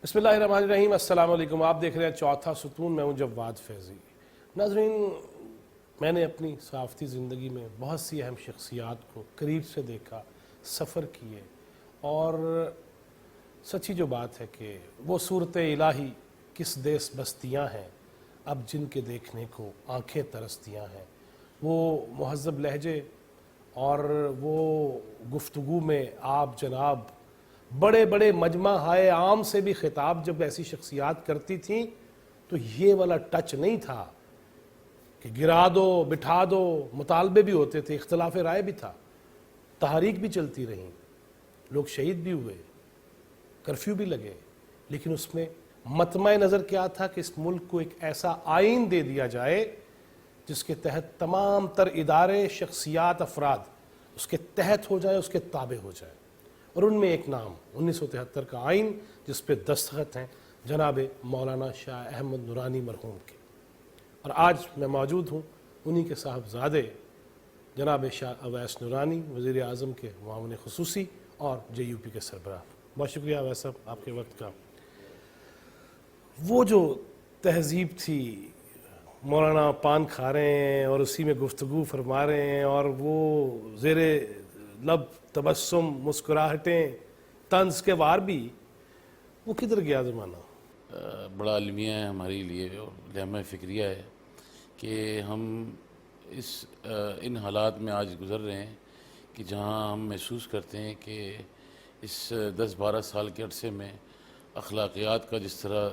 بسم اللہ الرحمن الرحیم، السلام علیکم۔ آپ دیکھ رہے ہیں چوتھا ستون، میں ہوں جواد فیضی۔ ناظرین، میں نے اپنی صحافتی زندگی میں بہت سی اہم شخصیات کو قریب سے دیکھا، سفر کیے، اور سچی جو بات ہے کہ وہ صورت الہی کس دیس بستیاں ہیں اب جن کے دیکھنے کو آنکھیں ترستیاں ہیں۔ وہ مہذب لہجے اور وہ گفتگو میں آپ جناب بڑے بڑے مجمع ہائے عام سے بھی خطاب جب ایسی شخصیات کرتی تھیں تو یہ والا ٹچ نہیں تھا کہ گرا دو بٹھا دو، مطالبے بھی ہوتے تھے، اختلاف رائے بھی تھا، تحریک بھی چلتی رہیں، لوگ شہید بھی ہوئے، کرفیو بھی لگے، لیکن اس میں مطمع نظر کیا تھا کہ اس ملک کو ایک ایسا آئین دے دیا جائے جس کے تحت تمام تر ادارے، شخصیات، افراد اس کے تحت ہو جائے، اس کے تابع ہو جائے۔ اور ان میں ایک نام 1973 کا آئین جس پہ دستخط ہیں جناب مولانا شاہ احمد نورانی مرحوم کے، اور آج میں موجود ہوں انہی کے صاحبزادے جناب شاہ اویس نورانی، وزیر اعظم کے معاون خصوصی اور JUP کے سربراہ۔ بہت شکریہ اویس صاحب آپ کے وقت کا۔ وہ جو تہذیب تھی، مولانا پان کھا رہے ہیں اور اسی میں گفتگو فرما رہے ہیں، اور وہ زیر لب تبسم، مسکراہٹیں، طنز کے وار بھی، وہ کدھر گیا زمانہ؟ بڑا المیہ ہے ہمارے لیے اور لمحہ فکریہ ہے کہ ہم ان حالات میں آج گزر رہے ہیں کہ جہاں ہم محسوس کرتے ہیں کہ اس 10-12 سال کے عرصے میں اخلاقیات کا جس طرح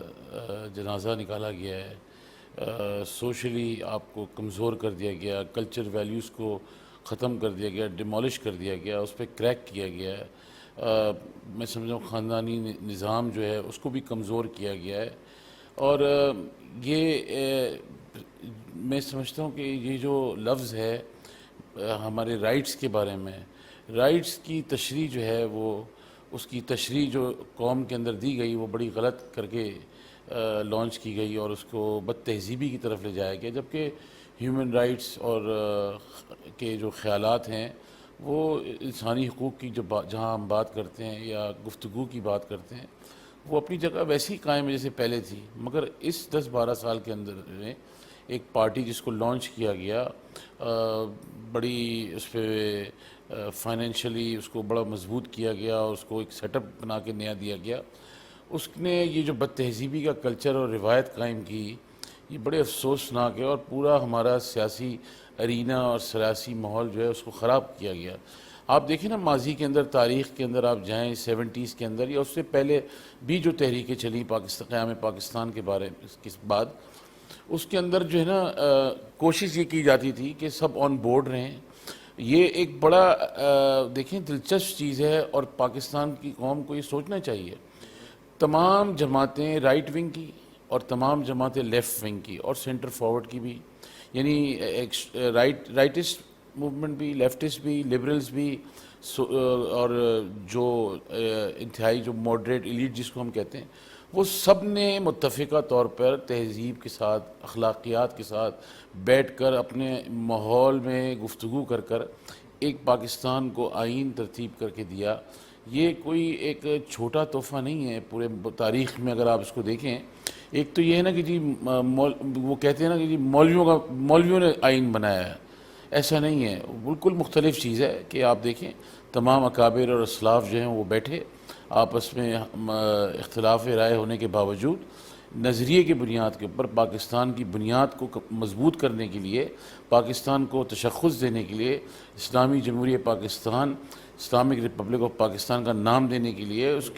جنازہ نکالا گیا ہے، سوشلی آپ کو کمزور کر دیا گیا، کلچر ویلیوز کو ختم کر دیا گیا، ڈیمولش کر دیا گیا، اس پہ کریک کیا گیا ہے۔ میں سمجھتا ہوں خاندانی نظام جو ہے اس کو بھی کمزور کیا گیا ہے، اور یہ میں سمجھتا ہوں کہ یہ جو لفظ ہے ہمارے رائٹس کے بارے میں، رائٹس کی تشریح جو ہے وہ اس کی تشریح جو قوم کے اندر دی گئی وہ بڑی غلط کر کے لانچ کی گئی اور اس کو بد تہذیبی کی طرف لے جایا گیا، جبکہ ہیومن رائٹس اور کے جو خیالات ہیں وہ انسانی حقوق کی جہاں ہم بات کرتے ہیں یا گفتگو کی بات کرتے ہیں وہ اپنی جگہ ویسی قائم ہے جیسے پہلے تھی، مگر اس 10-12 سال کے اندر میں ایک پارٹی جس کو لانچ کیا گیا، بڑی اس پہ فائنینشلی اس کو بڑا مضبوط کیا گیا اور اس کو ایک سیٹ اپ بنا کے نیا دیا گیا، اس نے یہ جو بد تہذیبی کا کلچر اور روایت قائم کی، یہ بڑے افسوسناک ہے اور پورا ہمارا سیاسی ارینا اور سیاسی ماحول جو ہے اس کو خراب کیا گیا۔ آپ دیکھیں نا ماضی کے اندر، تاریخ کے اندر آپ جائیں 70s کے اندر یا اس سے پہلے بھی جو تحریکیں چلیں قیام پاکستان کے بارے کے بعد، اس کے اندر جو ہے نا کوشش یہ کی جاتی تھی کہ سب آن بورڈ رہیں۔ یہ ایک بڑا دیکھیں دلچسپ چیز ہے اور پاکستان کی قوم کو یہ سوچنا چاہیے، تمام جماعتیں رائٹ ونگ کی اور تمام جماعتیں لیفٹ ونگ کی اور سینٹر فارورڈ کی بھی، یعنی رائٹسٹ موومنٹ بھی، لیفٹسٹ بھی، لبرلز بھی، اور جو انتہائی جو ماڈریٹ ایلیٹ جس کو ہم کہتے ہیں، وہ سب نے متفقہ طور پر تہذیب کے ساتھ، اخلاقیات کے ساتھ بیٹھ کر اپنے ماحول میں گفتگو کر کر ایک پاکستان کو آئین ترتیب کر کے دیا۔ یہ کوئی ایک چھوٹا تحفہ نہیں ہے پورے تاریخ میں، اگر آپ اس کو دیکھیں۔ ایک تو یہ ہے نا کہ جی وہ کہتے ہیں نا کہ جی مولویوں نے آئین بنایا ہے، ایسا نہیں ہے، بالکل مختلف چیز ہے کہ آپ دیکھیں تمام اکابر اور اسلاف جو ہیں وہ بیٹھے آپس میں اختلاف رائے ہونے کے باوجود نظریے کی بنیاد کے اوپر پاکستان کی بنیاد کو مضبوط کرنے کے لیے، پاکستان کو تشخص دینے کے لیے، اسلامی جمہوریہ Pakistan, Islamic republic of Pakistan کا نام دینے کے لیے، اس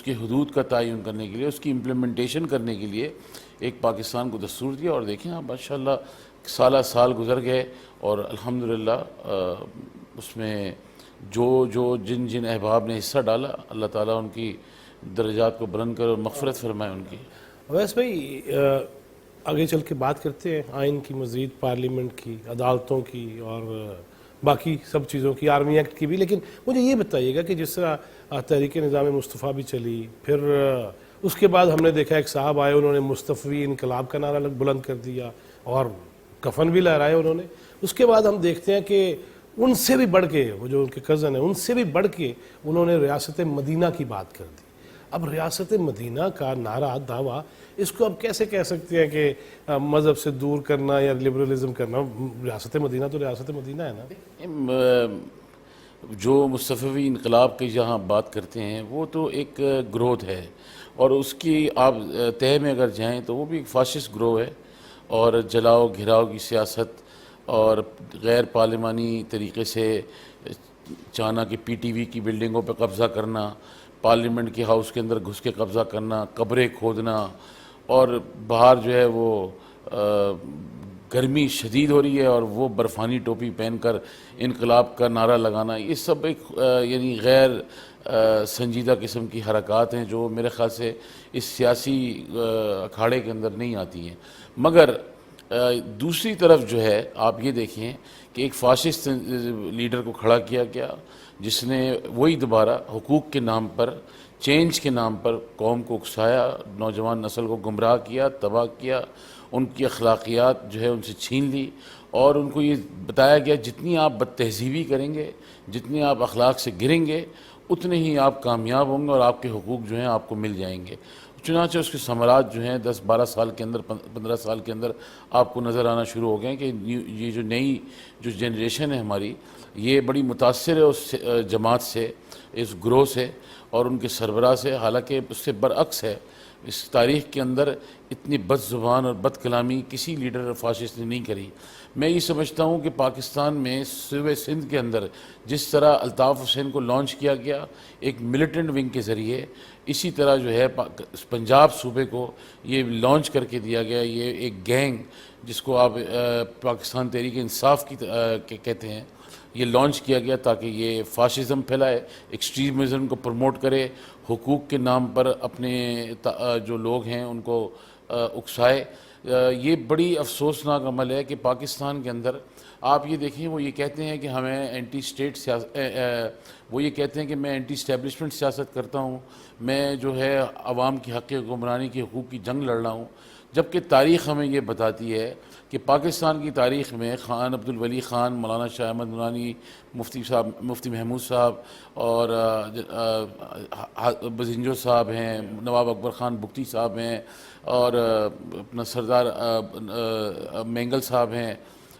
کی حدود کا تعین کرنے کے لیے، اس کی امپلیمنٹیشن کرنے کے لیے ایک پاکستان کو دستور دیا۔ اور دیکھیں آپ ماشاءاللہ سالہ سال گزر گئے اور الحمدللہ اس میں جن احباب نے حصہ ڈالا، اللہ تعالیٰ ان کی درجات کو بلند کر اور مغفرت فرمائے ان کی۔ اویس بھائی، آگے چل کے بات کرتے ہیں آئین کی مزید، پارلیمنٹ کی، عدالتوں کی اور باقی سب چیزوں کی، آرمی ایکٹ کی بھی، لیکن مجھے یہ بتائیے گا کہ جس طرح تحریک نظام مصطفیٰ بھی چلی، پھر اس کے بعد ہم نے دیکھا ایک صاحب آئے، انہوں نے مصطفی انقلاب کا نعرہ بلند کر دیا اور کفن بھی لہرائے انہوں نے۔ اس کے بعد ہم دیکھتے ہیں کہ ان سے بھی بڑھ کے، وہ جو ان کے کزن ہیں، ان سے بھی بڑھ کے انہوں نے ریاست مدینہ کی بات کر دی۔ اب ریاست مدینہ کا نعرہ دعویٰ اس کو اب کیسے کہہ سکتے ہیں کہ مذہب سے دور کرنا یا لبرلزم کرنا؟ ریاست مدینہ تو ریاست مدینہ ہے نا. جو مصطفی انقلاب کی جہاں بات کرتے ہیں وہ تو ایک گروتھ ہے، اور اس کی آپ تہہ میں اگر جائیں تو وہ بھی ایک فاشسٹ گروہ ہے، اور جلاؤ گھراؤ کی سیاست اور غیر پارلیمانی طریقے سے چاہنا کہ پی ٹی وی کی بلڈنگوں پہ قبضہ کرنا، پارلیمنٹ کے ہاؤس کے اندر گھس کے قبضہ کرنا، قبریں کھودنا، اور باہر جو ہے وہ گرمی شدید ہو رہی ہے اور وہ برفانی ٹوپی پہن کر انقلاب کا نعرہ لگانا، یہ سب ایک یعنی غیر سنجیدہ قسم کی حرکات ہیں جو میرے خیال سے اس سیاسی اکھاڑے کے اندر نہیں آتی ہیں. مگر دوسری طرف جو ہے آپ یہ دیکھیں کہ ایک فاشسٹ لیڈر کو کھڑا کیا گیا جس نے وہی دوبارہ حقوق کے نام پر، چینج کے نام پر قوم کو اکسایا، نوجوان نسل کو گمراہ کیا، تباہ کیا، ان کی اخلاقیات جو ہے ان سے چھین لی، اور ان کو یہ بتایا گیا جتنی آپ بد تہذیبی کریں گے، جتنے آپ اخلاق سے گریں گے، اتنے ہی آپ کامیاب ہوں گے اور آپ کے حقوق جو ہیں آپ کو مل جائیں گے. چنانچہ اس کے ثمرات جو ہیں 10-12 سال کے اندر، 15 سال کے اندر آپ کو نظر آنا شروع ہو گئے ہیں کہ یہ جو نئی جو جنریشن ہے ہماری، یہ بڑی متاثر ہے اس جماعت سے، اس گروہ سے اور ان کے سربراہ سے. حالانکہ اس سے برعکس ہے، اس تاریخ کے اندر اتنی بد زبان اور بد کلامی کسی لیڈر فاشسٹ نے نہیں کری. میں یہ سمجھتا ہوں کہ پاکستان میں صوبہ سندھ کے اندر جس طرح الطاف حسین کو لانچ کیا گیا ایک ملیٹنٹ ونگ کے ذریعے، اسی طرح جو ہے پنجاب صوبے کو یہ لانچ کر کے دیا گیا، یہ ایک گینگ جس کو آپ پاکستان تحریک انصاف کی کہتے ہیں، یہ لانچ کیا گیا تاکہ یہ فاشزم پھیلائے، ایکسٹریمزم کو پروموٹ کرے، حقوق کے نام پر اپنے جو لوگ ہیں ان کو اکسائے. یہ بڑی افسوسناک عمل ہے کہ پاکستان کے اندر آپ یہ دیکھیں، وہ یہ کہتے ہیں کہ ہمیں اینٹی اسٹیٹ وہ یہ کہتے ہیں کہ میں اینٹی اسٹیبلشمنٹ سیاست کرتا ہوں، میں جو ہے عوام کی حق حکمرانی کی حقوق کی جنگ لڑ رہا ہوں، جبکہ تاریخ ہمیں یہ بتاتی ہے کہ پاکستان کی تاریخ میں خان عبدالولی خان، مولانا شاہ احمد نورانی، مفتی محمود صاحب اور بزنجو صاحب ہیں، نواب اکبر خان بگٹی صاحب ہیں، اور اپنا سردار مینگل صاحب ہیں،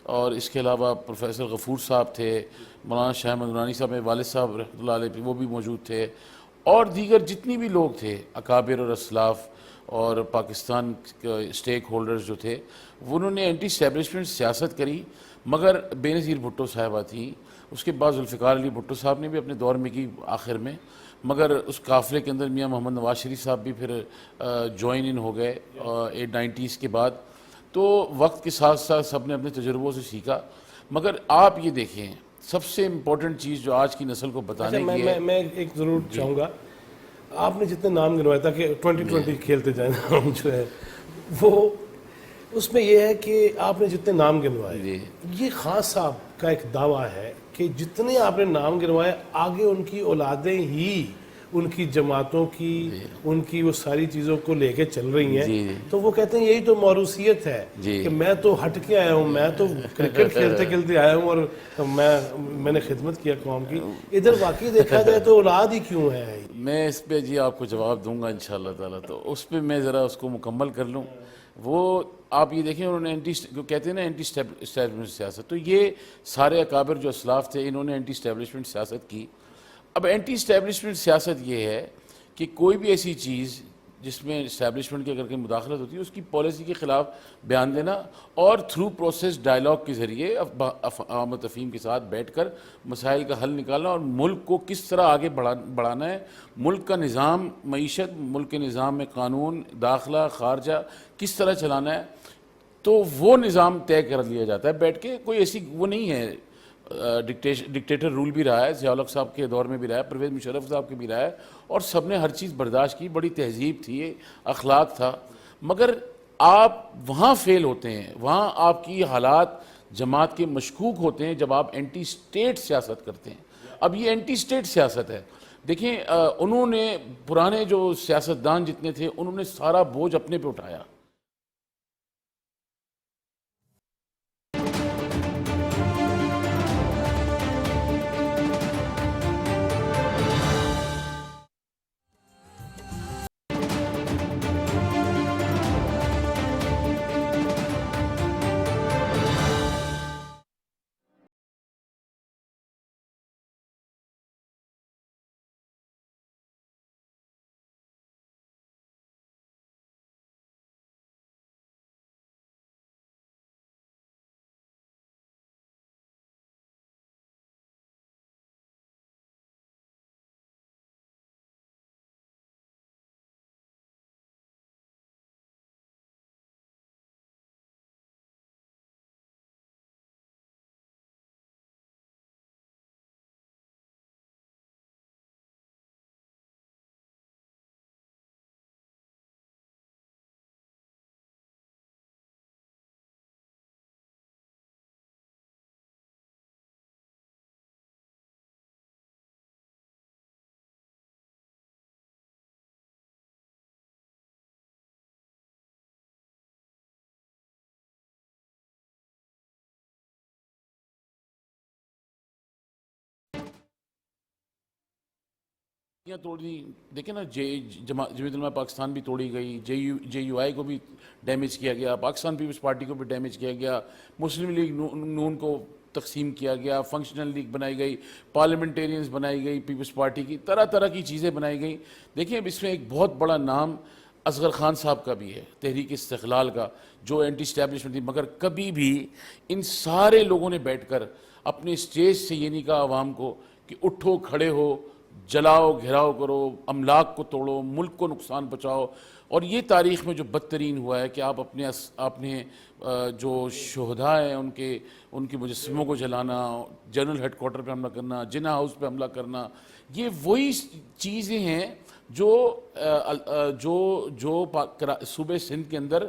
اور اس کے علاوہ پروفیسر غفور صاحب تھے، مولانا شاہ احمد نورانی صاحب ہیں، والد صاحب رحمۃ اللہ علیہ وہ بھی موجود تھے، اور دیگر جتنی بھی لوگ تھے اکابر اور اسلاف اور پاکستان کے اسٹیک ہولڈرز جو تھے، انہوں نے اینٹی اسٹیبلشمنٹ سیاست کری. مگر بے نظیر بھٹو صاحبہ تھیں، اس کے بعد ذوالفقار علی بھٹو صاحب نے بھی اپنے دور میں کی آخر میں، مگر اس قافلے کے اندر میاں محمد نواز شریف صاحب بھی پھر جوائن ان ہو گئے 90s کے بعد. تو وقت کے ساتھ ساتھ سب نے اپنے تجربوں سے سیکھا. مگر آپ یہ دیکھیں سب سے امپورٹنٹ چیز جو آج کی نسل کو بتانے کی ہے، میں ایک ضرور چاہوں گا، آپ نے جتنے نام گنوائے تھا کہ 2020 کھیلتے جائیں ہم جو ہے وہ، اس میں یہ ہے کہ آپ نے جتنے نام گنوائے، یہ خان صاحب کا ایک دعویٰ ہے کہ جتنے آپ نے نام گنوائے آگے ان کی اولادیں ہی ان کی جماعتوں کی ان کی وہ ساری چیزوں کو لے کے چل رہی ہیں. تو وہ کہتے ہیں یہی تو موروثیت ہے کہ میں تو ہٹ کے آیا ہوں، میں تو کرکٹ کھیلتے کھیلتے آیا ہوں اور میں نے خدمت کیا قوم کی. ادھر واقعی دیکھا جائے تو اولاد ہی کیوں ہے؟ میں اس پہ جی آپ کو جواب دوں گا انشاءاللہ تعالیٰ. تو اس پہ میں ذرا اس کو مکمل کر لوں. وہ آپ یہ دیکھیں انہوں نے کہتے ہیں نا اینٹی اسٹیبلشمنٹ سیاست، تو یہ سارے اکابر جو اسلاف تھے انہوں نے اینٹی اسٹیبلشمنٹ سیاست کی. اب اینٹی اسٹیبلشمنٹ سیاست یہ ہے کہ کوئی بھی ایسی چیز جس میں اسٹیبلشمنٹ کی اگر کوئی مداخلت ہوتی ہے اس کی پالیسی کے خلاف بیان دینا، اور تھرو پروسیس ڈائلاگ کے ذریعے عوام و تفہیم کے ساتھ بیٹھ کر مسائل کا حل نکالنا اور ملک کو کس طرح آگے بڑھانا ہے، ملک کا نظام معیشت، ملک کے نظام میں قانون، داخلہ، خارجہ کس طرح چلانا ہے، تو وہ نظام طے کر لیا جاتا ہے بیٹھ کے. کوئی ایسی وہ نہیں ہے، ڈکٹیٹر رول بھی رہا ہے، ضیاء الحق صاحب کے دور میں بھی رہا ہے، پرویز مشرف صاحب کے بھی رہا ہے، اور سب نے ہر چیز برداشت کی، بڑی تہذیب تھی، اخلاق تھا. مگر آپ وہاں فیل ہوتے ہیں، وہاں آپ کی حالات جماعت کے مشکوک ہوتے ہیں جب آپ اینٹی اسٹیٹ سیاست کرتے ہیں. اب یہ اینٹی اسٹیٹ سیاست ہے. دیکھیں انہوں نے پرانے جو سیاستدان جتنے تھے انہوں نے سارا بوجھ اپنے پہ اٹھایا. توڑ دی. دیکھیں نا جمعیت علماء پاکستان بھی توڑی گئی, جے یو آئی کو بھی ڈیمیج کیا گیا, پاکستان پیپلز پارٹی کو بھی ڈیمیج کیا گیا, مسلم لیگ نون کو تقسیم کیا گیا, فنکشنل لیگ بنائی گئی, پارلیمنٹیرینز بنائی گئی پیپلز پارٹی کی, طرح طرح کی چیزیں بنائی گئی. دیکھیں اب اس میں ایک بہت بڑا نام اصغر خان صاحب کا بھی ہے, تحریک استقلال کا, جو اینٹی اسٹیبلشمنٹ تھی, مگر کبھی بھی ان سارے لوگوں نے بیٹھ کر اپنے اسٹیج سے یہ نہیں کہا عوام کو کہ اٹھو کھڑے ہو, جلاؤ گھیراؤ کرو, املاک کو توڑو, ملک کو نقصان پہنچاؤ. اور یہ تاریخ میں جو بدترین ہوا ہے کہ آپ اپنے جو شہداء ہیں ان کے مجسموں کو جلانا, جنرل ہیڈ کوارٹر پہ حملہ کرنا, جناح ہاؤس پہ حملہ کرنا, یہ وہی چیزیں ہیں جو صوبے سندھ کے اندر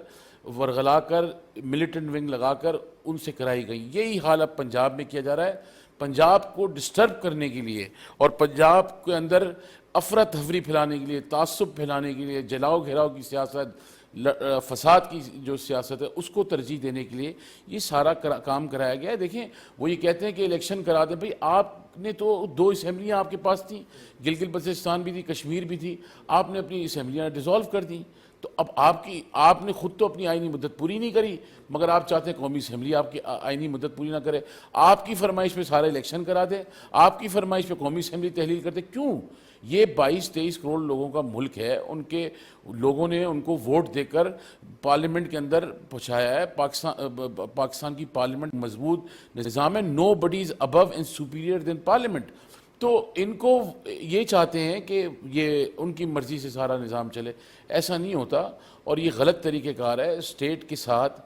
ورغلا کر ملیٹنٹ ونگ لگا کر ان سے کرائی گئی. یہی حال اب پنجاب میں کیا جا رہا ہے, پنجاب کو ڈسٹرب کرنے کے لیے اور پنجاب کے اندر افراتفری پھیلانے کے لیے, تعصب پھیلانے کے لیے, جلاؤ گھیراؤ کی سیاست, فساد کی جو سیاست ہے اس کو ترجیح دینے کے لیے یہ سارا کام کرایا گیا ہے. دیکھیں وہ یہ کہتے ہیں کہ الیکشن کرا دیں. بھئی آپ نے تو 2 اسمبلیاں آپ کے پاس تھیں, گلگت بلتستان بھی تھی, کشمیر بھی تھی, آپ نے اپنی اسمبلیاں ڈیزالو کر دیں. تو اب آپ نے خود تو اپنی آئینی مدت پوری نہیں کری, مگر آپ چاہتے ہیں قومی اسمبلی آپ کی آئینی مدت پوری نہ کرے. آپ کی فرمائش پہ سارے الیکشن کرا دے, آپ کی فرمائش پہ قومی اسمبلی تحلیل کرتے. کیوں؟ یہ 22-23 کروڑ لوگوں کا ملک ہے, ان کے لوگوں نے ان کو ووٹ دے کر پارلیمنٹ کے اندر پہنچایا ہے. پاکستان کی پارلیمنٹ مضبوط نظام ہے, نو بڈی از above and superior then parliament. تو ان کو یہ چاہتے ہیں کہ یہ ان کی مرضی سے سارا نظام چلے. ایسا نہیں ہوتا اور یہ غلط طریقہ کار ہے. اسٹیٹ کے ساتھ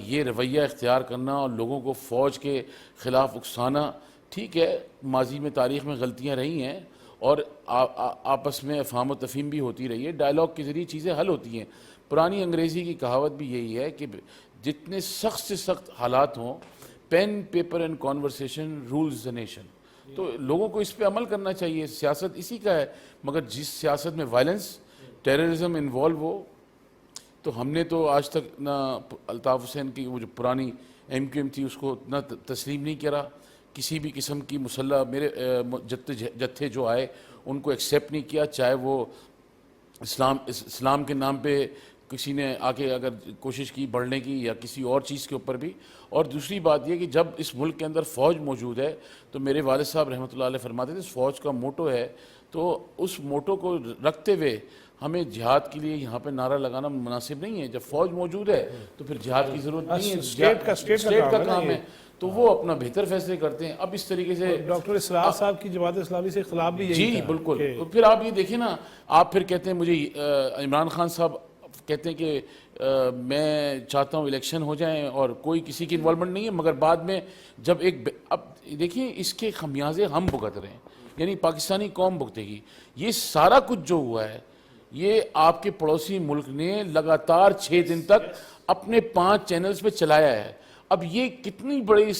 یہ رویہ اختیار کرنا اور لوگوں کو فوج کے خلاف اکسانا, ٹھیک ہے ماضی میں تاریخ میں غلطیاں رہی ہیں اور آپس میں افہام و تفہیم بھی ہوتی رہی ہے, ڈائلاگ کے ذریعے چیزیں حل ہوتی ہیں. پرانی انگریزی کی کہاوت بھی یہی ہے کہ جتنے سخت سے سخت حالات ہوں, pen paper and conversation rules the nation. تو لوگوں کو اس پہ عمل کرنا چاہیے. سیاست اسی کا ہے, مگر جس سیاست میں وائلنس ٹیررزم انوالو ہو, تو ہم نے تو آج تک نہ الطاف حسین کی وہ جو پرانی ایم کیو ایم تھی اس کو نہ تسلیم نہیں کرا, کسی بھی قسم کی مسلح میرے جتھے جو آئے ان کو ایکسیپٹ نہیں کیا, چاہے وہ اسلام کے نام پہ کسی نے آ کے اگر کوشش کی بڑھنے کی یا کسی اور چیز کے اوپر بھی. اور دوسری بات یہ کہ جب اس ملک کے اندر فوج موجود ہے, تو میرے والد صاحب رحمۃ اللہ علیہ فرماتے تھے اس فوج کا موٹو ہے, تو اس موٹو کو رکھتے ہوئے ہمیں جہاد کے لیے یہاں پہ نعرہ لگانا مناسب نہیں ہے. جب فوج موجود ہے تو پھر جہاد کی ضرورت نہیں ہے, اسٹیٹ کا کام ہے, تو وہ اپنا بہتر فیصلے کرتے ہیں. اب اس طریقے سے ڈاکٹر اسرار صاحب کی جماعت اسلامی سے اختلاف بھی یہی جی بالکل. پھر آپ یہ دیکھیں نا, آپ پھر کہتے ہیں مجھے عمران خان صاحب کہتے ہیں کہ میں چاہتا ہوں الیکشن ہو جائیں اور کوئی کسی کی انوالومنٹ نہیں ہے, مگر بعد میں جب اب دیکھیں اس کے خمیازے ہم بھگت رہے ہیں, یعنی پاکستانی قوم بھگتے گی. یہ سارا کچھ جو ہوا ہے یہ آپ کے پڑوسی ملک نے لگاتار 6 دن تک اپنے 5 چینلز پہ چلایا ہے. اب یہ کتنی بڑی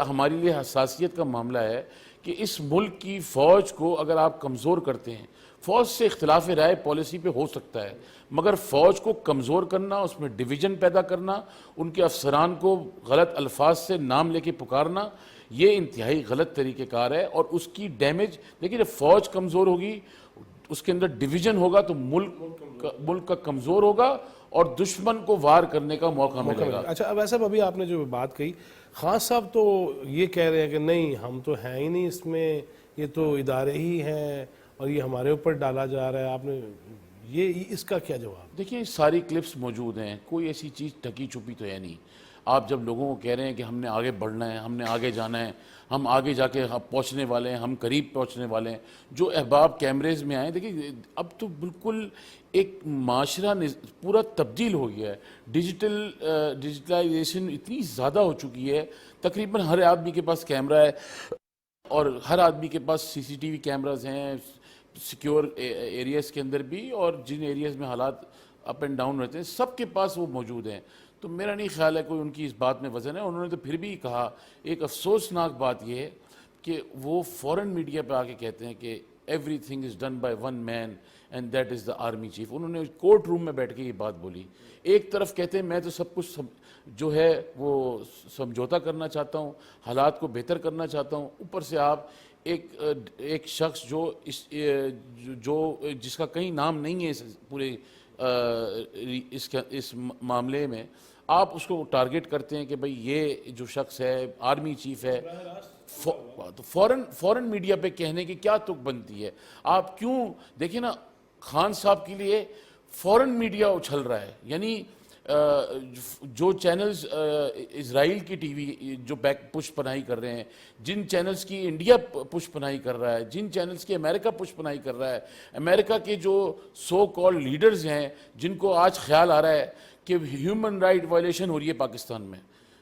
ہمارے لیے حساسیت کا معاملہ ہے کہ اس ملک کی فوج کو اگر آپ کمزور کرتے ہیں, فوج سے اختلاف رائے پالیسی پہ ہو سکتا ہے, مگر فوج کو کمزور کرنا, اس میں ڈویژن پیدا کرنا, ان کے افسران کو غلط الفاظ سے نام لے کے پکارنا, یہ انتہائی غلط طریقہ کار ہے. اور اس کی ڈیمیج دیکھیے, جب فوج کمزور ہوگی, اس کے اندر ڈویژن ہوگا, تو ملک کا کمزور ہوگا اور دشمن کو وار کرنے کا موقع ملے گا. اچھا اب ایسا ابھی آپ نے جو بات کہی, خان صاحب تو یہ کہہ رہے ہیں کہ نہیں ہم تو ہیں ہی نہیں اس میں, یہ تو ادارے ہی ہیں اور یہ ہمارے اوپر ڈالا جا رہا ہے. آپ نے یہ اس کا کیا جواب؟ دیکھیں ساری کلپس موجود ہیں, کوئی ایسی چیز ٹکی چھپی تو ہے نہیں. آپ جب لوگوں کو کہہ رہے ہیں کہ ہم نے آگے بڑھنا ہے, ہم نے آگے جانا ہے, ہم آگے جا کے پہنچنے والے ہیں, ہم قریب پہنچنے والے ہیں, جو احباب کیمریز میں آئیں, دیکھیں اب تو بالکل ایک معاشرہ پورا تبدیل ہو گیا ہے. ڈیجیٹلائزیشن اتنی زیادہ ہو چکی ہے, تقریباً ہر آدمی کے پاس کیمرہ ہے اور ہر آدمی کے پاس سی سی ٹی وی کیمراز ہیں, سیکیور ایریاز کے اندر بھی, اور جن ایریاز میں حالات اپ اینڈ ڈاؤن رہتے ہیں سب کے پاس وہ موجود ہیں. تو میرا نہیں خیال ہے کوئی ان کی اس بات میں وزن ہے. انہوں نے تو پھر بھی کہا, ایک افسوسناک بات یہ ہے کہ وہ فورن میڈیا پہ آ کے کہتے ہیں کہ everything is done by one man and that is the army chief. انہوں نے کورٹ روم میں بیٹھ کے یہ بات بولی. ایک طرف کہتے ہیں میں تو سب کچھ جو ہے وہ سمجھوتا کرنا چاہتا ہوں, حالات کو بہتر کرنا چاہتا ہوں, اوپر سے آپ ایک شخص جو جس کا کہیں نام نہیں ہے اس پورے اس معاملے میں، آپ اس کو ٹارگٹ کرتے ہیں کہ بھئی یہ جو شخص ہے آرمی چیف ہے، تو فورن میڈیا پہ کہنے کی کیا تک بنتی ہے؟ آپ کیوں دیکھیں نا، خان صاحب کے لیے فورن میڈیا اچھل رہا ہے، یعنی جو چینلز اسرائیل کی ٹی وی جو بیک پش پناہی کر رہے ہیں، جن چینلز کی انڈیا پش پناہی کر رہا ہے، جن چینلز کی امریکہ پش پناہی کر رہا ہے، امریکہ کے جو سو کال لیڈرز ہیں جن کو آج خیال آ رہا ہے کہ ہیومن رائٹ وائلیشن ہو رہی ہے پاکستان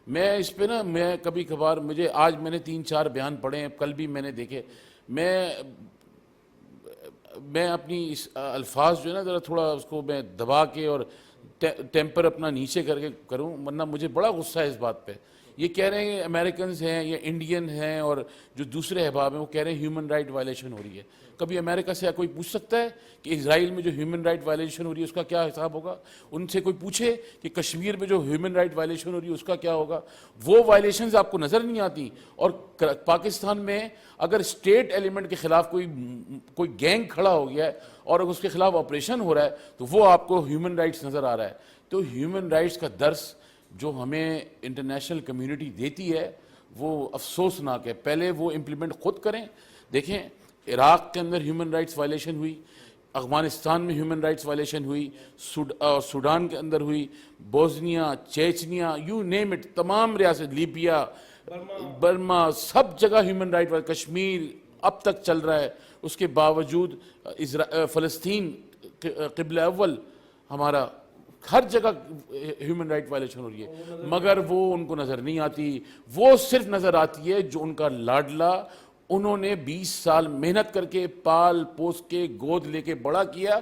میں اس پہ نا، میں کبھی کبھار آج میں نے 3-4 بیان پڑھے ہیں، کل بھی میں نے دیکھے، میں اپنی اس الفاظ جو ہے نا ذرا تھوڑا اس کو میں دبا کے اور ٹیمپر اپنا نیچے کر کے کروں، ورنہ مجھے بڑا غصہ ہے اس بات پہ۔ یہ کہہ رہے ہیں امریکنز ہیں یا انڈین ہیں اور جو دوسرے احباب ہیں، وہ کہہ رہے ہیں ہیومن رائٹ وائلیشن ہو رہی ہے۔ کبھی امریکہ سے کوئی پوچھ سکتا ہے کہ اسرائیل میں جو ہیومن رائٹ وائلیشن ہو رہی ہے اس کا کیا حساب ہوگا؟ ان سے کوئی پوچھے کہ کشمیر میں جو ہیومن رائٹ وائلیشن ہو رہی ہے اس کا کیا ہوگا؟ وہ وائلیشنز آپ کو نظر نہیں آتی۔ اور پاکستان میں اگر اسٹیٹ ایلیمنٹ کے خلاف کوئی گینگ کھڑا ہو گیا ہے اور اگر اس کے خلاف آپریشن ہو رہا ہے تو وہ آپ کو ہیومن رائٹس نظر آ رہا ہے۔ تو ہیومن رائٹس کا درس جو ہمیں انٹرنیشنل کمیونٹی دیتی ہے وہ افسوسناک ہے۔ پہلے وہ امپلیمنٹ خود کریں۔ دیکھیں عراق کے اندر ہیومن رائٹس وائلیشن ہوئی، افغانستان میں ہیومن رائٹس وائلیشن ہوئی، سوڈان کے اندر ہوئی، Bosnia, Chechnya, you name it, تمام ریاست، لیبیا، برما، سب جگہ ہیومن رائٹ، کشمیر اب تک چل رہا ہے۔ اس کے باوجود فلسطین قبلہ اول ہمارا، ہر جگہ ہیومن رائٹ وائلیشن ہو رہی ہے، مگر وہ ان کو نظر نہیں آتی۔ وہ صرف نظر آتی ہے جو ان کا لاڈلا انہوں نے 20 سال محنت کر کے پال پوس کے گود لے کے بڑا کیا،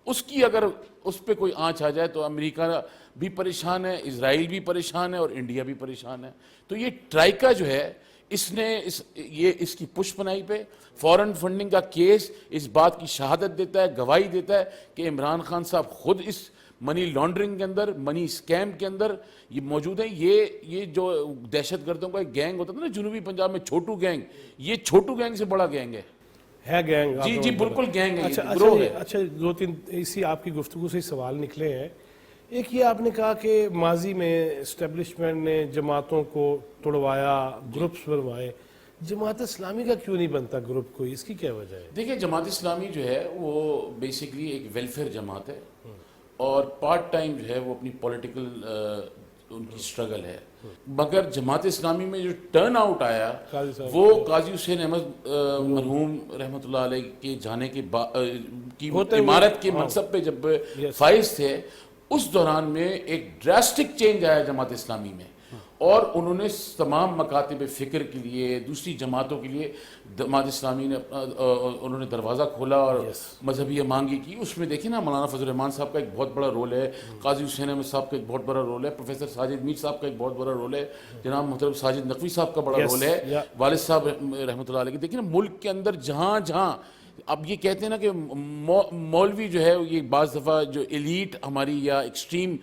اس کی اگر اس پہ کوئی آنچ آ جائے تو امریکہ بھی پریشان ہے، اسرائیل بھی پریشان ہے اور انڈیا بھی پریشان ہے۔ تو یہ ٹرائیکا جو ہے اس نے اس کی پش پناہی پہ فورن فنڈنگ کا کیس اس بات کی شہادت دیتا ہے، گواہی دیتا ہے کہ عمران خان صاحب خود اس منی لانڈرنگ کے اندر، منی اسکیم کے اندر یہ موجود ہیں۔ یہ جو دہشت گردوں کا ایک گینگ ہوتا تھا نا جنوبی پنجاب میں، چھوٹو گینگ، یہ چھوٹو گینگ سے بڑا گینگ ہے گینگ۔ جی بالکل گینگ ہے، گروہ ہے۔ اچھا 2-3 اسی آپ کی گفتگو سے سوال نکلے ہیں۔ ایک یہ آپ نے کہا کہ ماضی میں اسٹیبلشمنٹ نے جماعتوں کو توڑوایا، گروپس بنوائے، جماعت اسلامی کا کیوں نہیں بنتا گروپ کوئی؟ اس کی کیا وجہ ہے؟ دیکھیں جماعت اسلامی جو ہے وہ بیسیکلی ایک ویلفیئر جماعت ہے اور پارٹ ٹائم جو ہے وہ اپنی پولیٹیکل ان کی سٹرگل ہے، مگر جماعت اسلامی میں جو ٹرن آؤٹ آیا وہ قاضی حسین احمد مرحوم رحمۃ اللہ علیہ کے جانے کی عمارت کے مقصد پہ جب فائز تھے، اس دوران میں ایک ڈراسٹک چینج آیا جماعت اسلامی میں، اور انہوں نے تمام مکاتب فکر کے لیے، دوسری جماعتوں کے لیے جماعت اسلامی نے انہوں نے دروازہ کھولا اور مذہبی مانگی کی۔ اس میں دیکھیں نا مولانا فضل الرحمان صاحب کا ایک بہت بڑا رول ہے، قاضی حسین احمد صاحب کا ایک بہت بڑا رول ہے، پروفیسر ساجد میر صاحب کا ایک بہت بڑا رول ہے، جناب محترم ساجد نقوی صاحب کا بڑا رول ہے، والد صاحب رحمۃ اللہ علیہ کے۔ دیکھیں نا ملک کے اندر جہاں جہاں اب یہ کہتے ہیں نا کہ مولوی جو ہے یہ بعض دفعہ جو ایلیٹ ہماری یا ایکسٹریم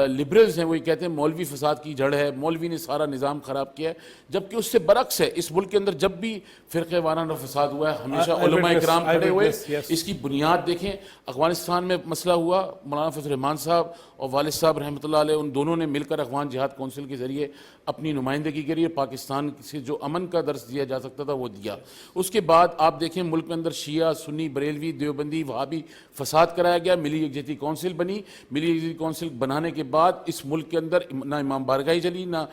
لبرلز ہیں وہ یہ کہتے ہیں مولوی فساد کی جڑ ہے، مولوی نے سارا نظام خراب کیا ہے، جبکہ اس سے برعکس ہے۔ اس ملک کے اندر جب بھی فرقہ وارانہ فساد ہوا ہے ہمیشہ علماء کرام کھڑے ہوئے۔ اس کی بنیاد دیکھیں، افغانستان میں مسئلہ ہوا، مولانا فضل الرحمان صاحب اور والد صاحب رحمۃ اللہ علیہ ان دونوں نے مل کر افغان جہاد کونسل کے ذریعے اپنی نمائندگی کری، پاکستان سے جو امن کا درس دیا جا سکتا تھا وہ دیا۔ اس کے بعد آپ دیکھیں ملک میں اندر شیعہ، سنی، بریلوی، دیوبندی، وہابی فساد کرایا گیا، ملی یکجہتی کونسل بنی۔ ملی یکجہتی کونسل بنانے کے بعد اس ملک کے اندر نہ امام بارگاہ جلی، نہ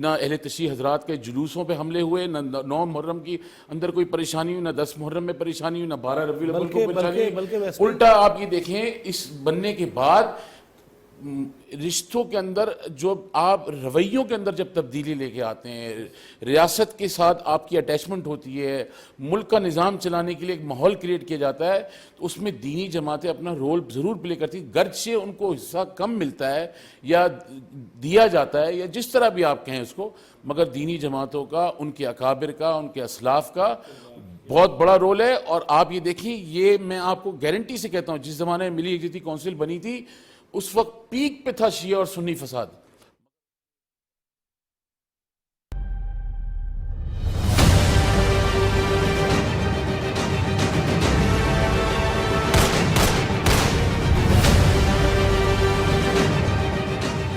اہل تشیع حضرات کے جلوسوں پہ حملے ہوئے، نہ 9 محرم کی اندر کوئی پریشانی ہوئی، نہ 10 محرم میں پریشانی ہوئی، نہ 12 ربیع الاول کو پریشانی ہوئی۔ الٹا آپ یہ دیکھیں اس بننے کے بعد رشتوں کے اندر جو آپ رویوں کے اندر جب تبدیلی لے کے آتے ہیں، ریاست کے ساتھ آپ کی اٹیچمنٹ ہوتی ہے، ملک کا نظام چلانے کے لیے ایک ماحول کریٹ کیا جاتا ہے، تو اس میں دینی جماعتیں اپنا رول ضرور پلے کرتی ہیں، گرچہ ان کو حصہ کم ملتا ہے یا دیا جاتا ہے یا جس طرح بھی آپ کہیں اس کو، مگر دینی جماعتوں کا، ان کے اکابر کا، ان کے اسلاف کا بہت بڑا رول ہے۔ اور آپ یہ دیکھیں، یہ میں آپ کو گارنٹی سے کہتا ہوں، جس زمانے میں ملی یکجہتی کونسل بنی تھی اس وقت پیک پہ تھا شیعہ اور سنی فساد۔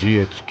GHQ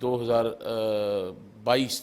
2022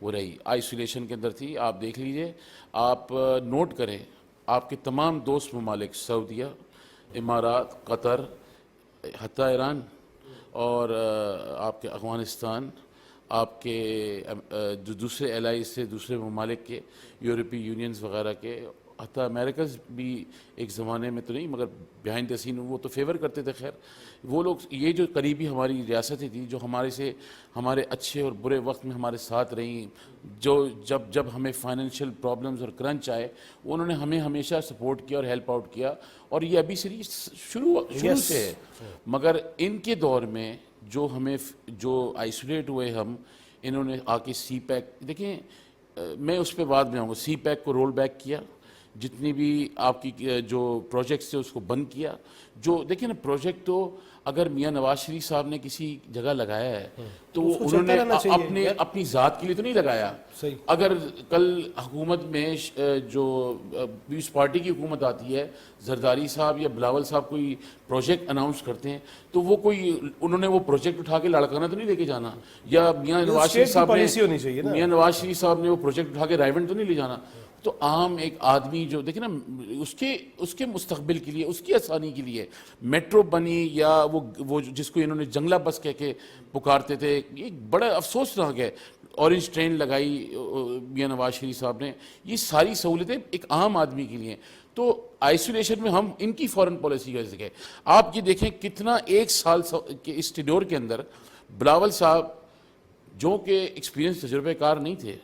وہ رہی, آئسولیشن کے اندر تھی. آپ دیکھ لیجئے, آپ نوٹ کریں, آپ کے تمام دوست ممالک سعودیہ, امارات, قطر, حتیٰ ایران اور آپ کے افغانستان, آپ کے جو دوسرے الائز سے دوسرے ممالک کے, یورپی یونینز وغیرہ کے, حتیٰ امریکز بھی ایک زمانے میں تو نہیں مگر بیہائنڈ دا سین وہ تو فیور کرتے تھے. خیر وہ لوگ, یہ جو قریبی ہماری ریاستیں تھیں جو ہمارے اچھے اور برے وقت میں ہمارے ساتھ رہیں, جو جب ہمیں فائنینشیل پرابلمز اور کرنچ آئے انہوں نے ہمیں ہمیشہ سپورٹ کیا اور ہیلپ آؤٹ کیا, اور یہ ابھی سے شروع سے ہے. مگر ان کے دور میں جو آئسولیٹ ہوئے ہم, انہوں نے آ کے سی پیک, دیکھیں میں اس پہ بعد میں آؤں گا, سی پیک کو رول بیک کیا, جتنی بھی آپ کی جو پروجیکٹس تھے اس کو بند کیا. جو دیکھیں نا پروجیکٹ تو اگر میاں نواز شریف صاحب نے کسی جگہ لگایا ہے تو انہوں نے اپنی ذات کے لیے تو نہیں لگایا. اگر کل حکومت میں جو پیپلز پارٹی کی حکومت آتی ہے, زرداری صاحب یا بلاول صاحب کوئی پروجیکٹ اناؤنس کرتے ہیں تو وہ انہوں نے وہ پروجیکٹ اٹھا کے لڑکانا تو نہیں لے کے جانا, یا میاں نواز شریف صاحب نے وہ پروجیکٹ اٹھا کے رائیونڈ تو نہیں لے جانا. تو عام ایک آدمی جو دیکھیں نا اس کے مستقبل کے لیے, اس کی آسانی کے لیے میٹرو بنی, یا وہ جس کو انہوں نے جنگلہ بس کہہ کے پکارتے تھے, یہ بڑا افسوسناک ہے. اورنج ٹرین لگائی میاں نواز شریف صاحب نے, یہ ساری سہولتیں ایک عام آدمی کے لیے. تو آئسولیشن میں ہم ان کی فورن پالیسی کی وجہ سے گئے. آپ یہ دیکھیں کتنا ایک سال کے اس ٹینیور کے اندر بلاول صاحب جو کہ ایکسپیرینس تجربے کار نہیں تھے,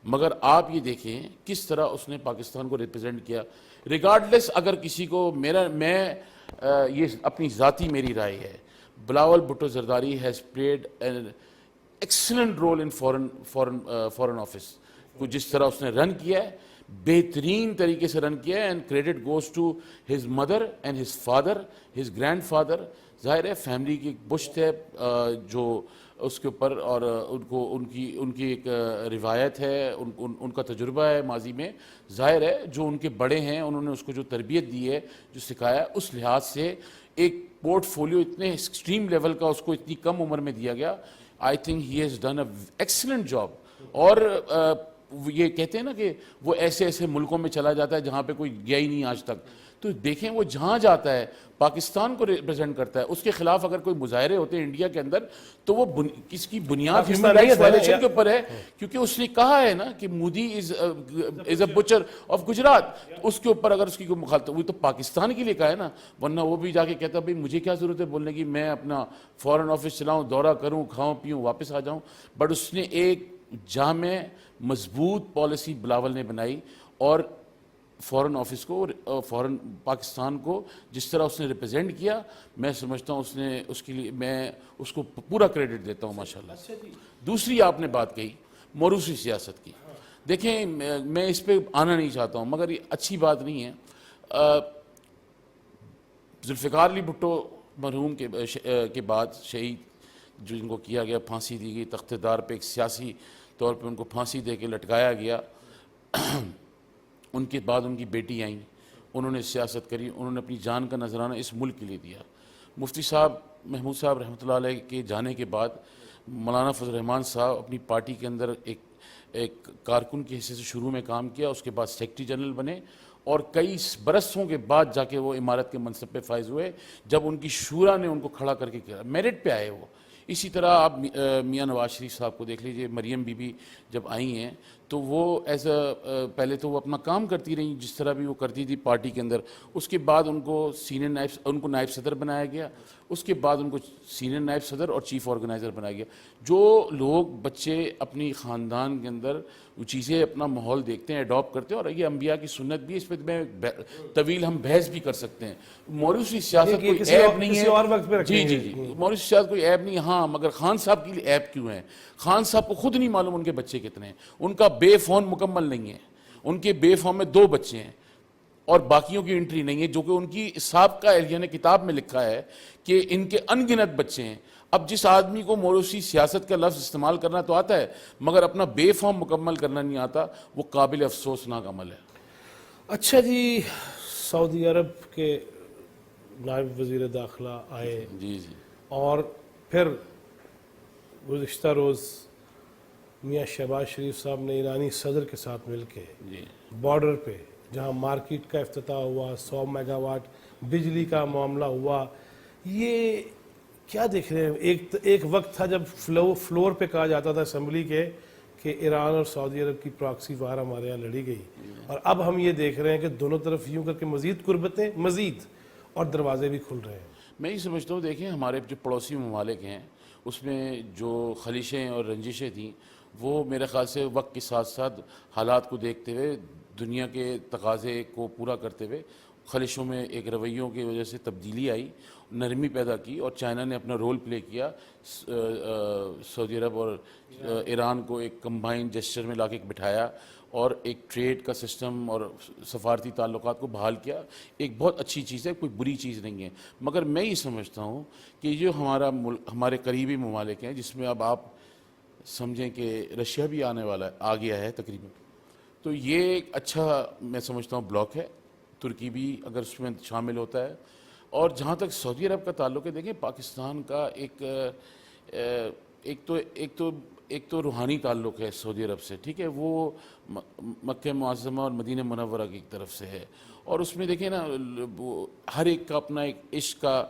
مگر آپ یہ دیکھیں کس طرح اس نے پاکستان کو ریپرزینٹ کیا. ریگارڈلیس اگر کسی کو میں یہ اپنی ذاتی میری رائے ہے, Bilawal Bhutto Zardari has played an excellent role in foreign office کو, جس طرح اس نے رن کیا ہے بہترین طریقے سے رن کیا ہے. And credit goes to his mother and his father, his grandfather. ظاہر ہے فیملی کی پشت ہے جو اس کے اوپر, اور ان کی ایک روایت ہے, ان کا تجربہ ہے ماضی میں. ظاہر ہے جو ان کے بڑے ہیں انہوں نے اس کو جو تربیت دی ہے, جو سکھایا, اس لحاظ سے ایک پورٹ فولیو اتنے ایکسٹریم لیول کا اس کو اتنی کم عمر میں دیا گیا. I think he has done a excellent job. اور یہ کہتے ہیں نا کہ وہ ایسے ملکوں میں چلا جاتا ہے جہاں پہ کوئی گیا ہی نہیں آج تک, تو دیکھیں وہ جہاں جاتا ہے پاکستان کو ریپرزینٹ کرتا ہے. اس کے خلاف اگر کوئی مظاہرے ہوتے ہیں انڈیا کے اندر تو وہ کس کی بنیاد ہیومن رائٹس وائلیشن کے اوپر ہے, کیونکہ اس نے کہا ہے نا کہ مودی از اے بچر آف گجرات. اس کے اوپر اگر اس کی کوئی مخالفت, وہ تو پاکستان کے لیے کہا ہے نا, ورنہ وہ بھی جا کے کہتا بھائی مجھے کیا ضرورت ہے بولنے کی, میں اپنا فورن آفس چلاؤں, دورہ کروں, کھاؤں پیوں, واپس آ جاؤں. بٹ اس نے ایک جامع مضبوط پالیسی بلاول نے بنائی, اور فورن آفس کو, فورن پاکستان کو جس طرح اس نے ریپرزینٹ کیا, میں سمجھتا ہوں اس کے لیے میں اس کو پورا کریڈٹ دیتا ہوں ماشاءاللہ. دوسری آپ نے بات کہی موروثی سیاست کی, دیکھیں میں اس پہ آنا نہیں چاہتا ہوں مگر یہ اچھی بات نہیں ہے. ذوالفقار علی بھٹو مرحوم کے بعد شہید جو ان کو کیا گیا, پھانسی دی گئی تخت دار پہ, ایک سیاسی طور پہ ان کو پھانسی دے کے لٹکایا گیا. ان کے بعد ان کی بیٹی آئیں, انہوں نے سیاست کری, انہوں نے اپنی جان کا نذرانہ اس ملک کے لیے دیا. مفتی صاحب محمود صاحب رحمۃ اللہ علیہ کے جانے کے بعد مولانا فضل الرحمان صاحب اپنی پارٹی کے اندر ایک کارکن کے حصے سے شروع میں کام کیا, اس کے بعد سیکرٹری جنرل بنے, اور کئی برسوں کے بعد جا کے وہ امارت کے منصب پہ فائز ہوئے, جب ان کی شورا نے ان کو کھڑا کر کے کیا, میرٹ پہ آئے وہ. اسی طرح آپ میاں نواز شریف صاحب کو دیکھ لیجئے, مریم بی بی جب آئی ہیں تو وہ پہلے تو وہ اپنا کام کرتی رہیں جس طرح بھی وہ کرتی تھی پارٹی کے اندر, اس کے بعد ان کو نائب صدر بنایا گیا, اس کے بعد ان کو سینئر نائب صدر اور چیف آرگنائزر بنایا گیا. جو لوگ بچے اپنی خاندان کے اندر وہ چیزیں اپنا ماحول دیکھتے ہیں, اڈاپٹ کرتے ہیں, اور یہ انبیاء کی سنت بھی, اس پہ میں طویل ہم بحث بھی کر سکتے ہیں. موروثی سیاست کوئی عیب نہیں ہے, جی موروثی سیاست کوئی عیب نہیں. ہاں مگر خان صاحب کے لیے عیب کیوں ہے؟ خان صاحب کو خود نہیں معلوم ان کے بچے کتنے ہیں, ان کا بے فون مکمل نہیں ہے, ان کے بے فون میں 2 بچے ہیں اور باقیوں کی انٹری نہیں ہے, جو کہ ان کی سابقہ اہلیہ نے کتاب میں لکھا ہے کہ ان کے ان گنت بچے ہیں. اب جس آدمی کو موروثی سیاست کا لفظ استعمال کرنا تو آتا ہے مگر اپنا بے فارم مکمل کرنا نہیں آتا, وہ قابل افسوسناک عمل ہے. اچھا جی, سعودی عرب کے نائب وزیر داخلہ آئے, جی اور پھر گزشتہ روز میاں شہباز شریف صاحب نے ایرانی صدر کے ساتھ مل کے جی بارڈر پہ جہاں مارکیٹ کا افتتاح ہوا، 100 میگا واٹ بجلی کا معاملہ ہوا، یہ کیا دیکھ رہے ہیں؟ ایک وقت تھا جب فلور پہ کہا جاتا تھا اسمبلی کے کہ ایران اور سعودی عرب کی پراکسی وار ہمارے یہاں لڑی گئی، اور اب ہم یہ دیکھ رہے ہیں کہ دونوں طرف یوں کر کے مزید قربتیں مزید اور دروازے بھی کھل رہے ہیں۔ میں یہ سمجھتا ہوں، دیکھیں ہمارے جو پڑوسی ممالک ہیں اس میں جو خلیشیں اور رنجشیں تھیں وہ میرے خیال سے وقت کے ساتھ ساتھ حالات کو دیکھتے ہوئے، دنیا کے تقاضے کو پورا کرتے ہوئے خلیشوں میں ایک رویوں کی وجہ سے تبدیلی آئی، نرمی پیدا کی، اور چائنا نے اپنا رول پلے کیا، سعودی عرب اور ایران کو ایک کمبائنڈ جسچر میں لا کے بٹھایا اور ایک ٹریڈ کا سسٹم اور سفارتی تعلقات کو بحال کیا۔ ایک بہت اچھی چیز ہے، کوئی بری چیز نہیں ہے، مگر میں یہ سمجھتا ہوں کہ جو ہمارے قریبی ممالک ہیں، جس میں اب آپ سمجھیں کہ رشیا بھی آنے والا ہے، آ گیا ہے تقریباً، تو یہ ایک اچھا میں سمجھتا ہوں بلاک ہے، ترکی بھی اگر اس میں شامل ہوتا ہے۔ اور جہاں تک سعودی عرب کا تعلق ہے، دیکھیں پاکستان کا ایک تو روحانی تعلق ہے سعودی عرب سے، ٹھیک ہے، وہ مکہ معظمہ اور مدینہ منورہ کی طرف سے ہے، اور اس میں دیکھیں نا ہر ایک کا اپنا ایک عشق کا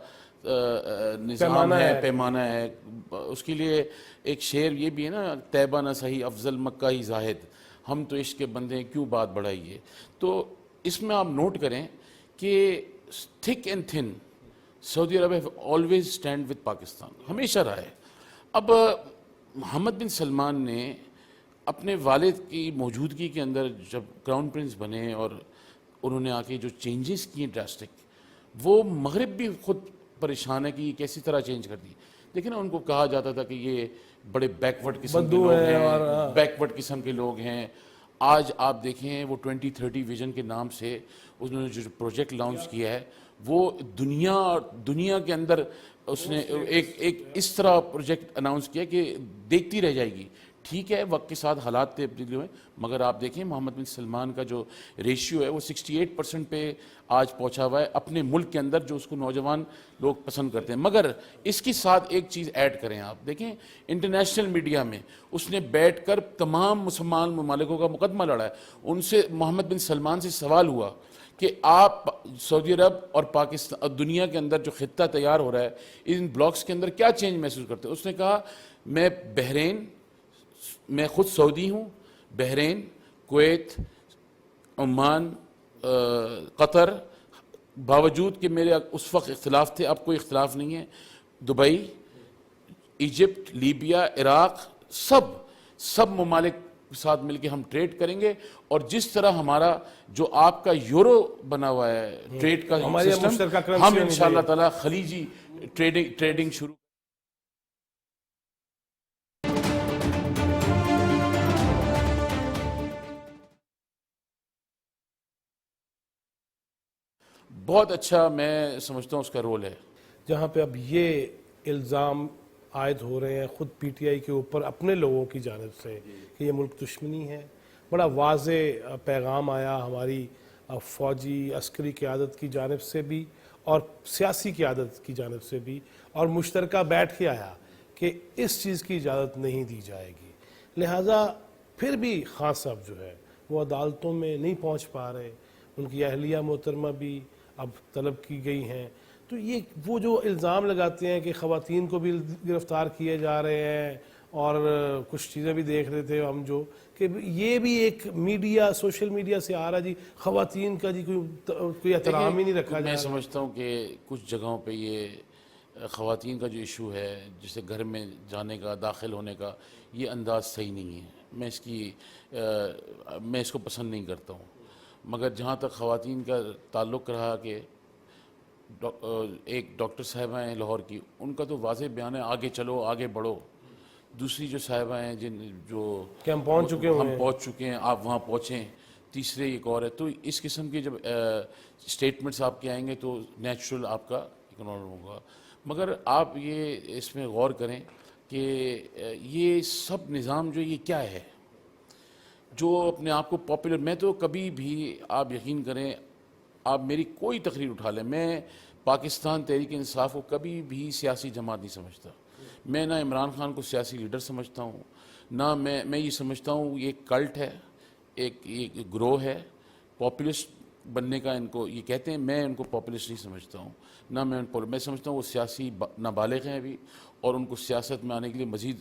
نظام ہے، پیمانہ ہے۔ اس کے لیے ایک شعر یہ بھی ہے نا، طیبہ نہ صحیح افضل مکہ ہی زاہد، ہم تو عشق کے بندے ہیں کیوں بات بڑھائیے۔ تو اس میں آپ نوٹ کریں کہ thick and thin Saudi Arab have always stand with Pakistan, ہمیشہ رہا ہے۔ اب محمد بن سلمان نے اپنے والد کی موجودگی کے اندر جب کراؤن پرنس بنے اور انہوں نے آ کے جو چینجز کیے ڈراسٹک، وہ مغرب بھی خود پریشان ہے کہ یہ کیسی طرح چینج کر دی۔ دیکھیں نا، ان کو کہا جاتا تھا کہ یہ بڑے بیکورڈ قسم کے لوگ ہیں، بیکورڈ قسم کے لوگ ہیں۔ آج آپ دیکھیں وہ 2030 ویژن کے نام سے انہوں نے جو پروجیکٹ لانچ کیا ہے، وہ دنیا کے اندر اس نے ایک اس طرح پروجیکٹ اناؤنس کیا کہ دیکھتی رہ جائے گی۔ ٹھیک ہے، وقت کے ساتھ حالات تبدیل ہوئے، مگر آپ دیکھیں محمد بن سلمان کا جو ریشیو ہے وہ 68% پہ آج پہنچا ہوا ہے اپنے ملک کے اندر، جو اس کو نوجوان لوگ پسند کرتے ہیں۔ مگر اس کے ساتھ ایک چیز ایڈ کریں، آپ دیکھیں انٹرنیشنل میڈیا میں اس نے بیٹھ کر تمام مسلمان ممالکوں کا مقدمہ لڑا ہے۔ ان سے محمد بن سلمان سے سوال ہوا کہ آپ سعودی عرب اور پاکستان دنیا کے اندر جو خطہ تیار ہو رہا ہے، ان بلاکس کے اندر کیا چینج محسوس کرتے ہیں؟ اس نے کہا میں خود سعودی ہوں، بحرین، کویت، عمان، قطر، باوجود کہ میرے اس وقت اختلاف تھے، اب کوئی اختلاف نہیں ہے، دبئی، ایجپٹ، لیبیا، عراق، سب ممالک کے ساتھ مل کے ہم ٹریڈ کریں گے، اور جس طرح ہمارا جو آپ کا یورو بنا ہوا ہے ٹریڈ کا سسٹم، ہم انشاءاللہ تعالی خلیجی ٹریڈنگ شروع۔ بہت اچھا میں سمجھتا ہوں اس کا رول ہے۔ جہاں پہ اب یہ الزام عائد ہو رہے ہیں خود پی ٹی آئی کے اوپر اپنے لوگوں کی جانب سے کہ یہ ملک دشمنی ہے، بڑا واضح پیغام آیا ہماری فوجی عسکری قیادت کی جانب سے بھی اور سیاسی قیادت کی جانب سے بھی، اور مشترکہ بیٹھ کے آیا کہ اس چیز کی اجازت نہیں دی جائے گی۔ لہٰذا پھر بھی خان صاحب جو ہے وہ عدالتوں میں نہیں پہنچ پا رہے، ان کی اہلیہ محترمہ بھی اب طلب کی گئی ہیں۔ تو یہ وہ جو الزام لگاتے ہیں کہ خواتین کو بھی گرفتار کیے جا رہے ہیں، اور کچھ چیزیں بھی دیکھ رہے تھے ہم جو کہ یہ بھی ایک میڈیا، سوشل میڈیا سے آ رہا جی خواتین کا جی کوئی احترام ہی نہیں رکھا جا رہا۔ میں سمجھتا ہوں کہ کچھ جگہوں پہ یہ خواتین کا جو ایشو ہے، جسے گھر میں جانے کا، داخل ہونے کا، یہ انداز صحیح نہیں ہے۔ میں اس کو پسند نہیں کرتا ہوں۔ مگر جہاں تک خواتین کا تعلق رہا کہ ایک ڈاکٹر صاحبہ ہیں لاہور کی، ان کا تو واضح بیان ہے آگے چلو، آگے بڑھو۔ دوسری جو صاحبہ ہیں کہ ہم پہنچ چکے ہیں، آپ وہاں پہنچیں۔ تیسرے ایک اور ہے۔ تو اس قسم کے جب اسٹیٹمنٹس آپ کے آئیں گے تو نیچرل آپ کا اگنور ہوگا۔ مگر آپ یہ اس میں غور کریں کہ یہ سب نظام جو یہ کیا ہے جو اپنے آپ کو پاپولر، میں تو کبھی بھی آپ یقین کریں، آپ میری کوئی تقریر اٹھا لیں، میں پاکستان تحریک انصاف کو کبھی بھی سیاسی جماعت نہیں سمجھتا۔ میں نہ عمران خان کو سیاسی لیڈر سمجھتا ہوں، نہ میں یہ سمجھتا ہوں یہ کلٹ ہے، ایک گروہ ہے پاپولسٹ بننے کا، ان کو یہ کہتے ہیں، میں ان کو پاپولسٹ نہیں سمجھتا ہوں، نہ میں سمجھتا ہوں وہ سیاسی نابالغ ہیں ابھی، اور ان کو سیاست میں آنے کے لیے مزید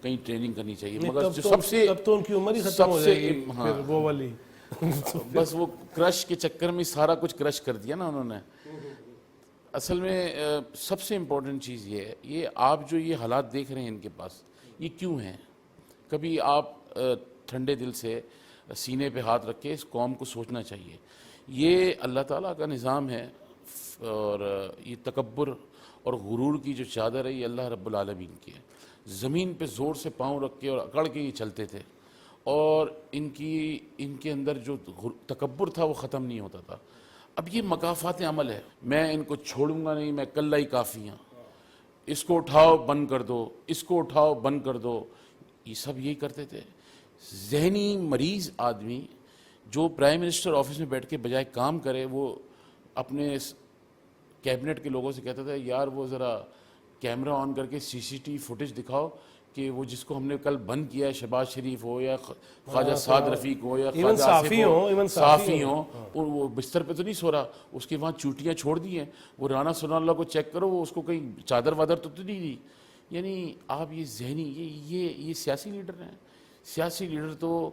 کہیں ٹریننگ کرنی چاہیے۔ مگر جو سب سے اب تو ان کی عمر ہی ختم ہو جائے گی ہاں پھر وہ والی بس وہ کرش کے چکر میں سارا کچھ کرش کر دیا نا انہوں نے۔ اصل میں سب سے امپورٹنٹ چیز یہ ہے، یہ آپ جو یہ حالات دیکھ رہے ہیں ان کے پاس، یہ کیوں ہیں؟ کبھی آپ ٹھنڈے دل سے سینے پہ ہاتھ رکھ کے اس قوم کو سوچنا چاہیے، یہ اللہ تعالیٰ کا نظام ہے، اور یہ تکبر اور غرور کی جو چادر ہے یہ اللہ رب العالمین کی ہے۔ زمین پہ زور سے پاؤں رکھ کے اور اکڑ کے یہ چلتے تھے، اور ان کے اندر جو تکبر تھا وہ ختم نہیں ہوتا تھا۔ اب یہ مکافات عمل ہے، میں ان کو چھوڑوں گا نہیں، میں کلہ ہی کافی ہوں، اس کو اٹھاؤ بند کر دو، اس کو اٹھاؤ بند کر دو، یہ سب یہی کرتے تھے۔ ذہنی مریض آدمی جو پرائم منسٹر آفس میں بیٹھ کے بجائے کام کرے، وہ اپنے کیبنٹ کے لوگوں سے کہتا تھا یار وہ ذرا کیمرہ آن کر کے سی سی ٹی فوٹیج دکھاؤ کہ وہ جس کو ہم نے کل بند کیا ہے، شہباز شریف ہو یا خواجہ سعد رفیق ہو یا خواجہ آصف ہو، صافی ہوں، اور وہ بستر پہ تو نہیں سو رہا، اس کے وہاں چوٹیاں چھوڑ دی ہیں، وہ رانا ثناء اللہ کو چیک کرو، وہ اس کو کہیں چادر وادر تو نہیں دی۔ یعنی آپ یہ ذہنی یہ سیاسی لیڈر ہیں۔ سیاسی لیڈر تو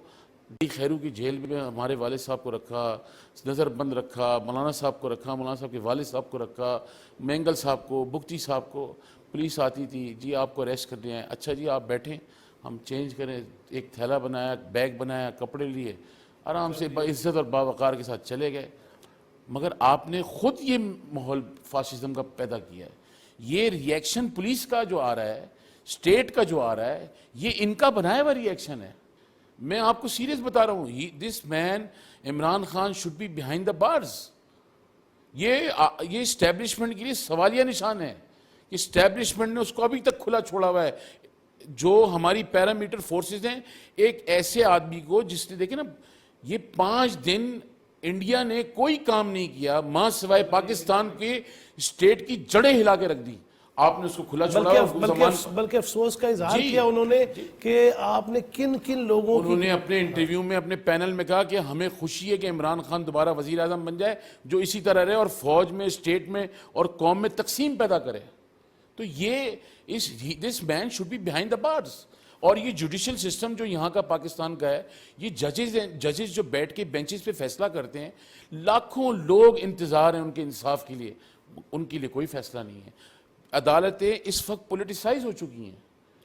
ڈی خیرو کی جیل میں ہمارے والد صاحب کو رکھا، نظر بند رکھا، مولانا صاحب کو رکھا، مولانا صاحب کے والد صاحب کو رکھا، مینگل صاحب کو، بگٹی صاحب کو، پولیس آتی تھی جی آپ کو اریسٹ کرنے آئے، اچھا جی آپ بیٹھیں ہم چینج کریں، ایک تھیلا بنایا، بیگ بنایا، کپڑے لیے، آرام سے عزت اور باوقار کے ساتھ چلے گئے۔ مگر آپ نے خود یہ ماحول فاشزم کا پیدا کیا ہے۔ یہ ری ایکشن پولیس کا جو آ رہا ہے، اسٹیٹ کا جو آ رہا ہے، یہ ان کا بنایا ہوا ری ایکشن ہے۔ میں آپ کو سیریس بتا رہا ہوں، this man Imran Khan should be behind the bars. یہ اسٹیبلشمنٹ کے لیے سوالیہ نشان ہے کہ اسٹیبلشمنٹ نے اس کو ابھی تک کھلا چھوڑا ہوا ہے۔ جو ہماری پیرامیٹر فورسز ہیں، ایک ایسے آدمی کو جس نے دیکھیں نا، یہ 5 دن انڈیا نے کوئی کام نہیں کیا ماں سوائے پاکستان کے اسٹیٹ کی جڑیں ہلا کے رکھ دی، آپ نے اس کو کھلا چھوڑا۔ بلکہ افسوس کا اظہار کیا انہوں نے کہ آپ نے کن لوگوں انہوں نے اپنے انٹرویو میں اپنے پینل میں کہا کہ ہمیں خوشی ہے کہ عمران خان دوبارہ وزیر اعظم بن جائے جو اسی طرح رہے اور فوج میں، اسٹیٹ میں اور قوم میں تقسیم پیدا کرے۔ تو یہ this man should be behind the bars. اور یہ جوڈیشل سسٹم جو یہاں کا پاکستان کا ہے، یہ ججز جو بیٹھ کے بینچز پہ فیصلہ کرتے ہیں، لاکھوں لوگ انتظار ہیں ان کے انصاف کے لیے، ان کے لیے کوئی فیصلہ نہیں ہے۔ عدالتیں اس وقت پولیٹیسائز ہو چکی ہیں،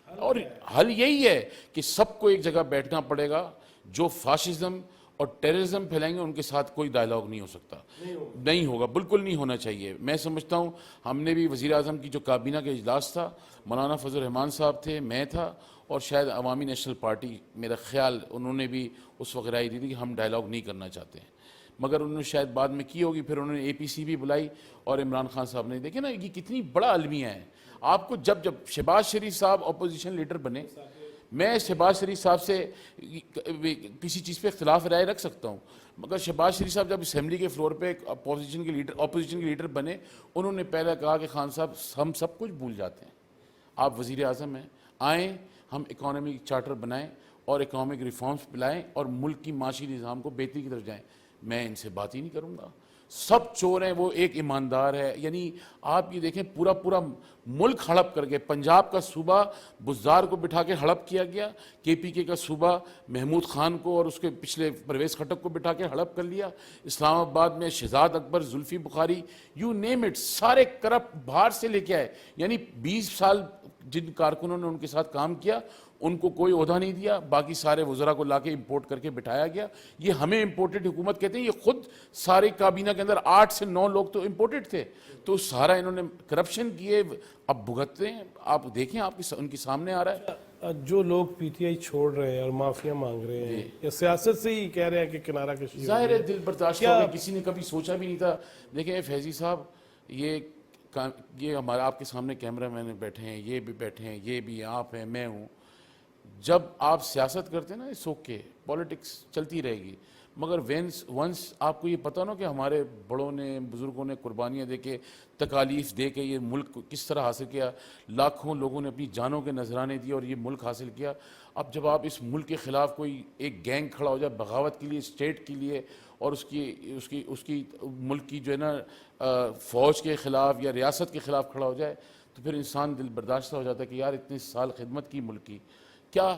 اور حل یہی ہے کہ سب کو ایک جگہ بیٹھنا پڑے گا۔ جو فاشزم اور ٹیررزم پھیلائیں گے ان کے ساتھ کوئی ڈائلاگ نہیں ہو سکتا، نہیں ہوگا، بالکل نہیں ہونا چاہیے۔ میں سمجھتا ہوں ہم نے بھی وزیر اعظم کی جو کابینہ کا اجلاس تھا، مولانا فضل الرحمان صاحب تھے، میں تھا، اور شاید عوامی نیشنل پارٹی، میرا خیال انہوں نے بھی اس وقت رائے دی تھی کہ ہم ڈائلاگ نہیں کرنا چاہتے ہیں، مگر انہوں نے شاید بعد میں کی ہوگی، پھر انہوں نے اے پی سی بھی بلائی اور عمران خان صاحب نے۔ دیکھیں نا یہ کتنی بڑا المیہ ہے۔ آپ کو جب شہباز شریف صاحب اپوزیشن لیڈر بنے، میں شہباز شریف صاحب سے کسی چیز پہ اختلاف رائے رکھ سکتا ہوں، مگر شہباز شریف صاحب جب اسمبلی کے فلور پہ اپوزیشن کے لیڈر بنے، انہوں نے پہلے کہا کہ خان صاحب ہم سب کچھ بھول جاتے ہیں، آپ وزیر اعظم ہیں، آئیں ہم اکانومی چارٹر بنائیں اور اکنامک ریفارمز پلائیں اور ملک کی معاشی نظام کو بہتری کی طرف جائیں۔ میں ان سے بات ہی نہیں کروں گا، سب چور ہیں، وہ ایک ایماندار ہے۔ یعنی آپ یہ دیکھیں پورا ملک ہڑپ کر کے، پنجاب کا صوبہ بزدار کو بٹھا کے ہڑپ کیا گیا، کے پی کے کا صوبہ محمود خان کو اور اس کے پچھلے پرویز خٹک کو بٹھا کے ہڑپ کر لیا، اسلام آباد میں شہزاد اکبر، Zulfi Bukhari, you name it, سارے کرپٹ باہر سے لے کے آئے۔ یعنی 20 سال جن کارکنوں نے ان کے ساتھ کام کیا ان کو کوئی عہدہ نہیں دیا، باقی سارے وزراء کو لا کے امپورٹ کر کے بٹھایا گیا۔ یہ ہمیں امپورٹڈ حکومت کہتے ہیں، یہ خود سارے کابینہ کے اندر 8 سے 9 لوگ تو امپورٹڈ تھے، تو سارا انہوں نے کرپشن کیے، اب بھگتتے ہیں۔ آپ دیکھیں ان کے سامنے آ رہا ہے۔ جو لوگ پی ٹی آئی چھوڑ رہے ہیں اور معافیا مانگ رہے ہیں یا سیاست سے ہی کہہ رہے ہیں کہ کنارہ کشی، ظاہر ہے دل برداشت ہو گئی، کسی نے کبھی سوچا بھی نہیں تھا۔ دیکھیں فیضی صاحب، یہ ہمارے آپ کے سامنے کیمرہ مین بیٹھے ہیں، یہ بھی بیٹھے ہیں، یہ بھی آپ ہیں، میں ہوں۔ جب آپ سیاست کرتے ہیں نا، اس اوکے پولیٹکس چلتی رہے گی، مگر ونس آپ کو یہ پتہ نا کہ ہمارے بڑوں نے بزرگوں نے قربانیاں دے کے تکالیف دے کے یہ ملک کو کس طرح حاصل کیا، لاکھوں لوگوں نے اپنی جانوں کے نذرانے دیے اور یہ ملک حاصل کیا. اب جب آپ اس ملک کے خلاف کوئی ایک گینگ کھڑا ہو جائے بغاوت کے لیے اسٹیٹ کے لیے اور اس کی ملک کی جو ہے نا فوج کے خلاف یا ریاست کے خلاف کھڑا ہو جائے تو پھر انسان دل برداشتہ ہو جاتا ہے کہ یار اتنے سال خدمت کی ملک کی کیا